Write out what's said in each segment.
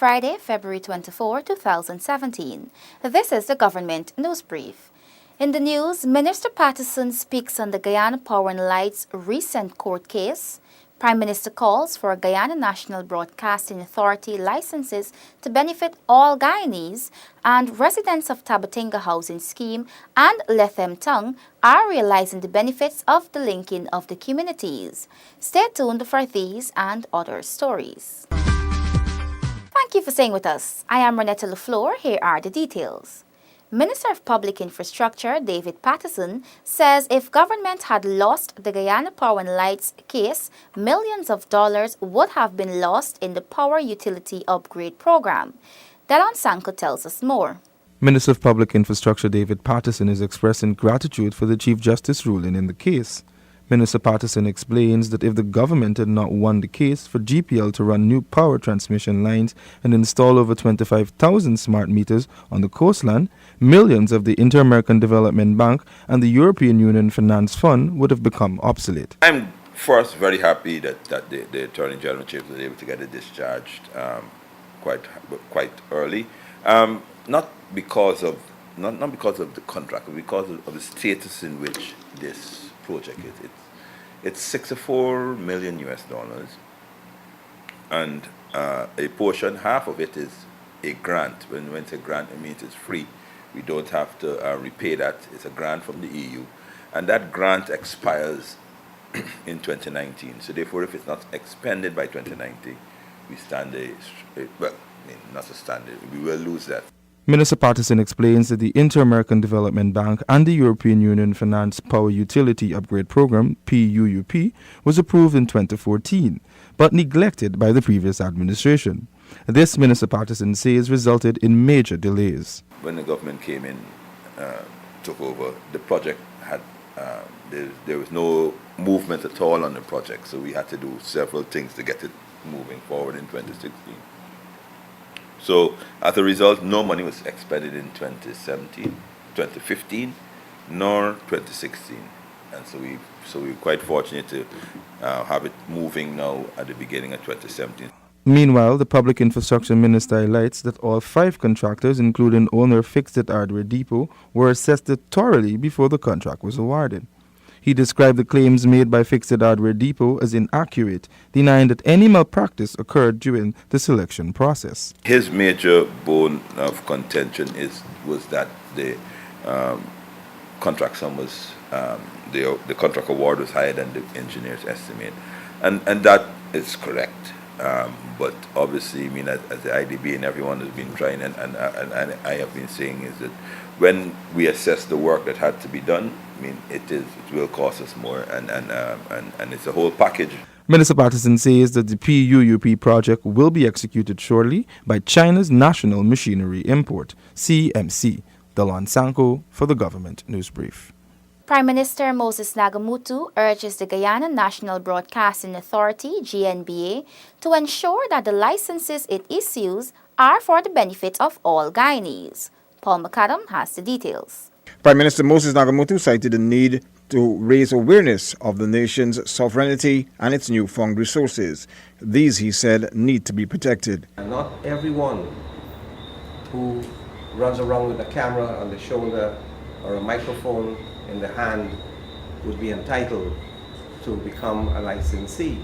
Friday, February 24, 2017. This is the Government News Brief. In the news, Minister Patterson speaks on the Guyana Power and Light's recent court case. Prime Minister calls for Guyana National Broadcasting Authority licenses to benefit all Guyanese, and residents of Tabatinga Housing Scheme and Lethem Tongue are realizing the benefits of the linking of the communities. Stay tuned for these and other stories. Thank you for staying with us. I am Renetta Lafleur. Here are the details. Minister of Public Infrastructure David Patterson says if government had lost the Guyana Power and Lights case, millions of dollars would have been lost in the power utility upgrade program. Delon Sanko tells us more. Minister of Public Infrastructure David Patterson is expressing gratitude for the Chief Justice ruling in the case. Minister Patterson explains that if the government had not won the case for GPL to run new power transmission lines and install over 25,000 smart meters on the coastline, millions of the Inter-American Development Bank and the European Union Finance Fund would have become obsolete. I'm first very happy that the Attorney General Chief was able to get it discharged quite early, not because of the contract, but because of the status in which this project is. It's $64 million US, and a portion, half of it is a grant. When it's a grant, it means it's free. We don't have to repay that. It's a grant from the EU, and that grant expires in 2019. So therefore, if it's not expended by 2019, we stand we will lose that. Minister Patterson explains that the Inter-American Development Bank and the European Union Finance Power Utility Upgrade Program, PUUP, was approved in 2014, but neglected by the previous administration. This, Minister Patterson says, resulted in major delays. When the government came in, took over, the project had, there was no movement at all on the project, so we had to do several things to get it moving forward in 2016. So, as a result, no money was expended in 2015, nor 2016. And so we're quite fortunate to have it moving now at the beginning of 2017. Meanwhile, the Public Infrastructure Minister highlights that all 5 contractors, including owner Fixed Hardware Depot, were assessed thoroughly before the contract was awarded. He described the claims made by Fixed Hardware Depot as inaccurate, denying that any malpractice occurred during the selection process. His major bone of contention was that the contract sum was the contract award was higher than the engineer's estimate, and that is correct. But obviously, I mean, as the IDB and everyone has been trying, and I have been saying, is that when we assess the work that had to be done, I mean, it will cost us more, and it's a whole package. Minister Patterson says that the PUUP project will be executed shortly by China's National Machinery Import, CMC. Delon Sanko for the Government News Brief. Prime Minister Moses Nagamutu urges the Guyana National Broadcasting Authority, GNBA, to ensure that the licenses it issues are for the benefit of all Guyanese. Paul McAdam has the details. Prime Minister Moses Nagamutu cited the need to raise awareness of the nation's sovereignty and its newfound resources. These, he said, need to be protected. Not everyone who runs around with a camera on the shoulder or a microphone in the hand would be entitled to become a licensee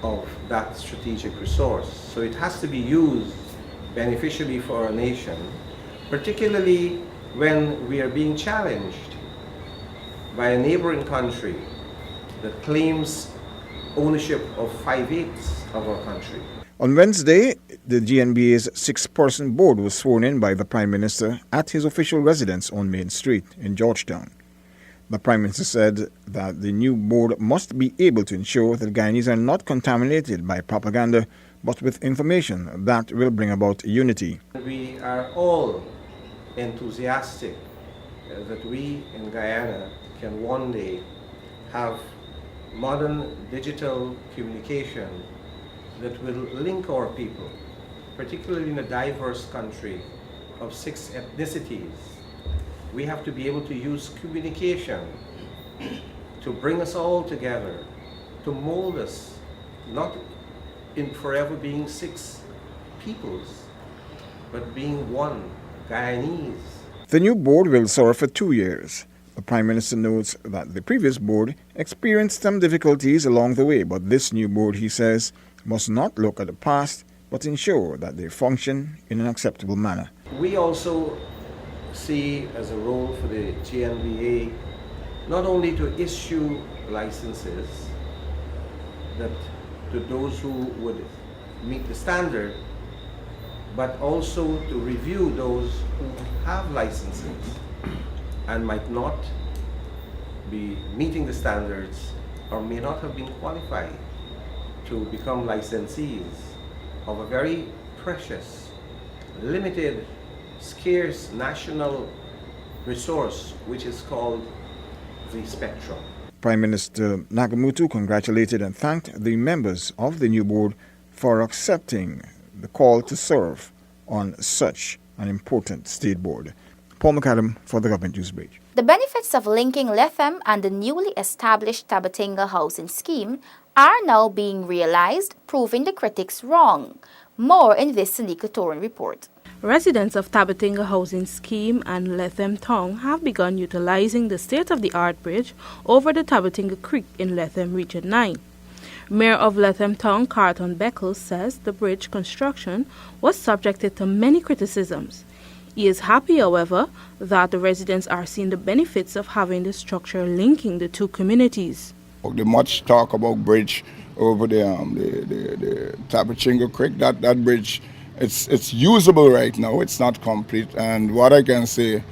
of that strategic resource. So it has to be used beneficially for our nation, particularly when we are being challenged by a neighboring country that claims ownership of 5/8 of our country. On Wednesday, the GNBA's 6-person board was sworn in by the Prime Minister at his official residence on Main Street in Georgetown. The Prime Minister said that the new board must be able to ensure that Guyanese are not contaminated by propaganda, but with information that will bring about unity. We are all enthusiastic that we in Guyana can one day have modern digital communication that will link our people, particularly in a diverse country of 6 ethnicities. We have to be able to use communication to bring us all together, to mold us, not in forever being 6 peoples, but being one, Guyanese. The new board will serve for 2 years. The Prime Minister notes that the previous board experienced some difficulties along the way, but this new board, he says, must not look at the past, but ensure that they function in an acceptable manner. We also see as a role for the GNBA not only to issue licenses that to those who would meet the standard, but also to review those who have licenses and might not be meeting the standards or may not have been qualified to become licensees of a very precious, limited, scarce national resource, which is called the spectrum. Prime Minister Nagamutu congratulated and thanked the members of the new board for accepting the call to serve on such an important state board. Paul McAdam for the Government News Bridge. The benefits of linking Lethem and the newly established Tabatinga housing scheme are now being realized, proving the critics wrong. More in this Sanika Torin report. Residents of Tabatinga Housing Scheme and Lethem Town have begun utilizing the state-of-the-art bridge over the Tabatinga Creek in Lethem Region 9. Mayor of Lethem Town, Carlton Beckles, says the bridge construction was subjected to many criticisms. He is happy, however, that the residents are seeing the benefits of having the structure linking the two communities. The much talk about bridge over the Tabatinga Creek, that bridge, it's usable right now. It's not complete, and what I can say,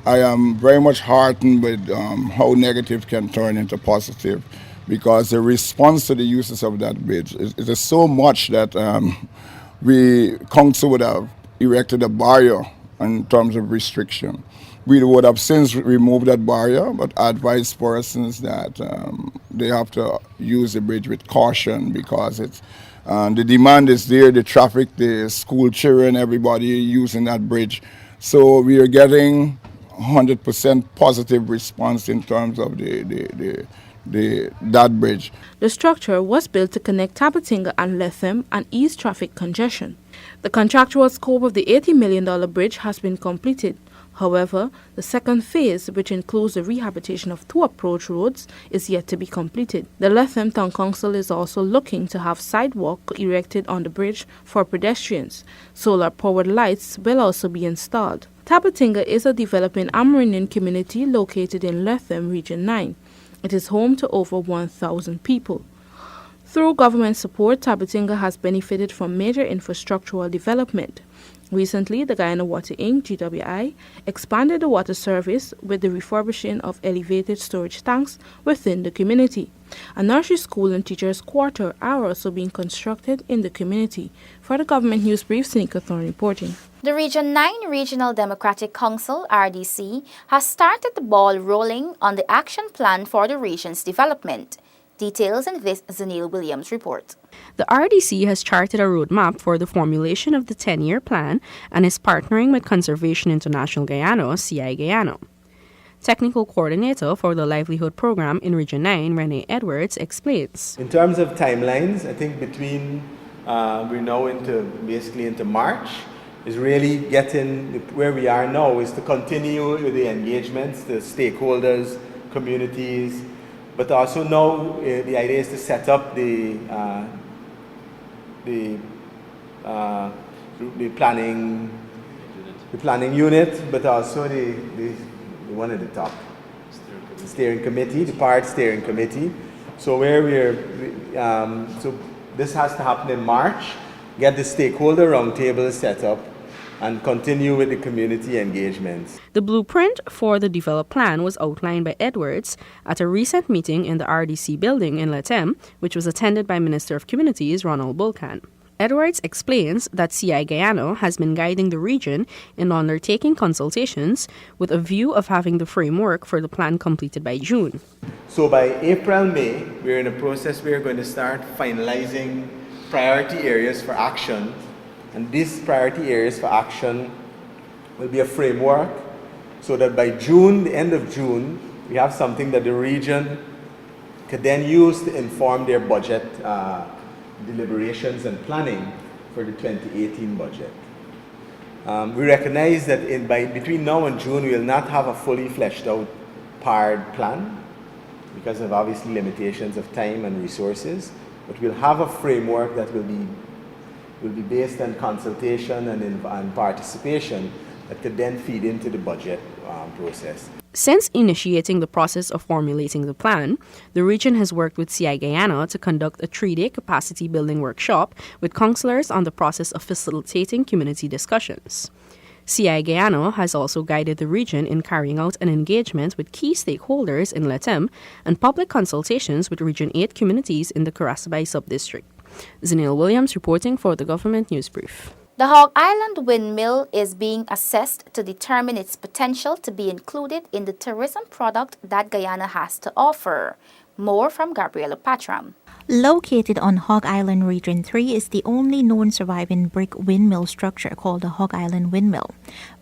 I am very much heartened with how negative can turn into positive, because the response to the uses of that bridge is so much that council would have erected a barrier in terms of restriction. We would have since removed that barrier, but advise persons that they have to use the bridge with caution, because it's the demand is there, the traffic, the school children, everybody using that bridge. So we are getting 100% positive response in terms of that bridge. The structure was built to connect Tabatinga and Lethem and ease traffic congestion. The contractual scope of the $80 million bridge has been completed. However, the second phase, which includes the rehabilitation of two approach roads, is yet to be completed. The Lethem Town Council is also looking to have sidewalk erected on the bridge for pedestrians. Solar-powered lights will also be installed. Tabatinga is a developing Amerindian community located in Lethem Region 9. It is home to over 1,000 people. Through government support, Tabatinga has benefited from major infrastructural development. Recently, the Guyana Water Inc. (GWI) expanded the water service with the refurbishing of elevated storage tanks within the community. A nursery school and teachers' quarter are also being constructed in the community. For the Government News Brief, Sanika Thorne reporting. The Region 9 Regional Democratic Council (RDC) has started the ball rolling on the action plan for the region's development. Details in this Zanil Williams report. The RDC has charted a roadmap for the formulation of the 10-year plan and is partnering with Conservation International Guyana, CI Guyana. Technical Coordinator for the Livelihood Program in Region 9, Renee Edwards, explains. In terms of timelines, I think between we're now into March, is really getting where we are now is to continue with the engagements, the stakeholders, communities, but also now the idea is to set up the planning unit, but also the one at the top, steering committee, the part steering committee. So so this has to happen in March. Get the stakeholder roundtable set up and continue with the community engagements. The blueprint for the developed plan was outlined by Edwards at a recent meeting in the RDC building in Lethem, which was attended by Minister of Communities Ronald Bulkan. Edwards explains that CI Guyana has been guiding the region in undertaking consultations with a view of having the framework for the plan completed by June. So by April, May, we're in a process where we're going to start finalizing priority areas for action. And these priority areas for action will be a framework so that by June, the end of June, we have something that the region could then use to inform their budget deliberations and planning for the 2018 budget. We recognize that between now and June, we will not have a fully fleshed out PARD plan because of obviously limitations of time and resources, but we'll have a framework that will be based on consultation and participation that could then feed into the budget process. Since initiating the process of formulating the plan, the region has worked with CI Guyana to conduct a 3-day capacity building workshop with councillors on the process of facilitating community discussions. CI Guyana has also guided the region in carrying out an engagement with key stakeholders in Lethem and public consultations with Region 8 communities in the Caracebai Subdistrict. Zenil Williams reporting for the Government News Brief. The Hog Island windmill is being assessed to determine its potential to be included in the tourism product that Guyana has to offer. More from Gabriela Patram. Located on Hog Island Region 3 is the only known surviving brick windmill structure called the Hog Island Windmill.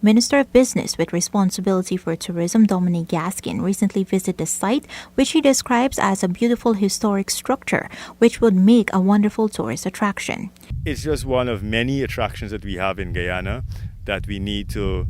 Minister of Business with responsibility for tourism Dominique Gaskin recently visited the site, which he describes as a beautiful historic structure which would make a wonderful tourist attraction. It's just one of many attractions that we have in Guyana that we need to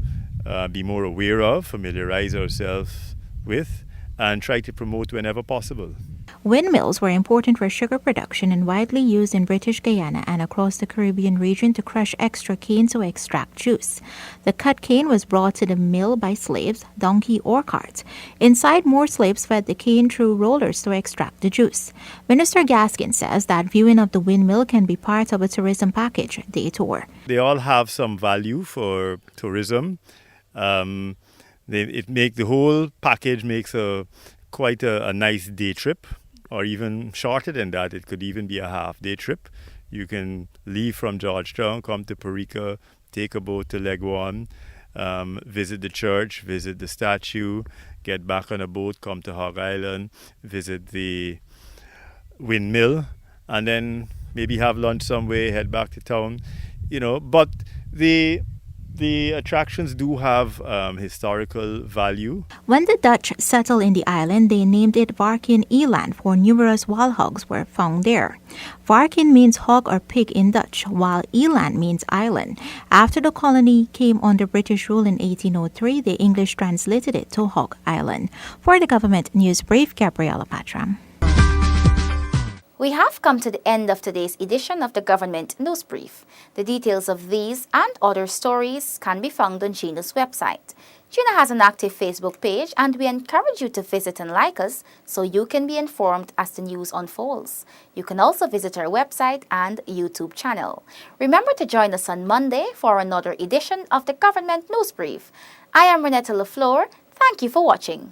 be more aware of, familiarize ourselves with, and try to promote whenever possible. Windmills were important for sugar production and widely used in British Guyana and across the Caribbean region to crush extra cane to extract juice. The cut cane was brought to the mill by slaves, donkey or cart. Inside, more slaves fed the cane through rollers to extract the juice. Minister Gaskin says that viewing of the windmill can be part of a tourism package day tour. They all have some value for tourism. The whole package makes quite a nice day trip, or even shorter than that. It could even be a half-day trip. You can leave from Georgetown, come to Parika, take a boat to Leguan, visit the church, visit the statue, get back on a boat, come to Hog Island, visit the windmill, and then maybe have lunch somewhere, head back to town. But the attractions do have historical value. When the Dutch settled in the island, they named it Varken Eland, for numerous wild hogs were found there. Varken means hog or pig in Dutch, while Eland means island. After the colony came under British rule in 1803, the English translated it to Hog Island. For the Government News Brief, Gabriela Patram. We have come to the end of today's edition of the Government News Brief. The details of these and other stories can be found on GINA's website. GINA has an active Facebook page, and we encourage you to visit and like us so you can be informed as the news unfolds. You can also visit our website and YouTube channel. Remember to join us on Monday for another edition of the Government News Brief. I am Renetta LaFleur. Thank you for watching.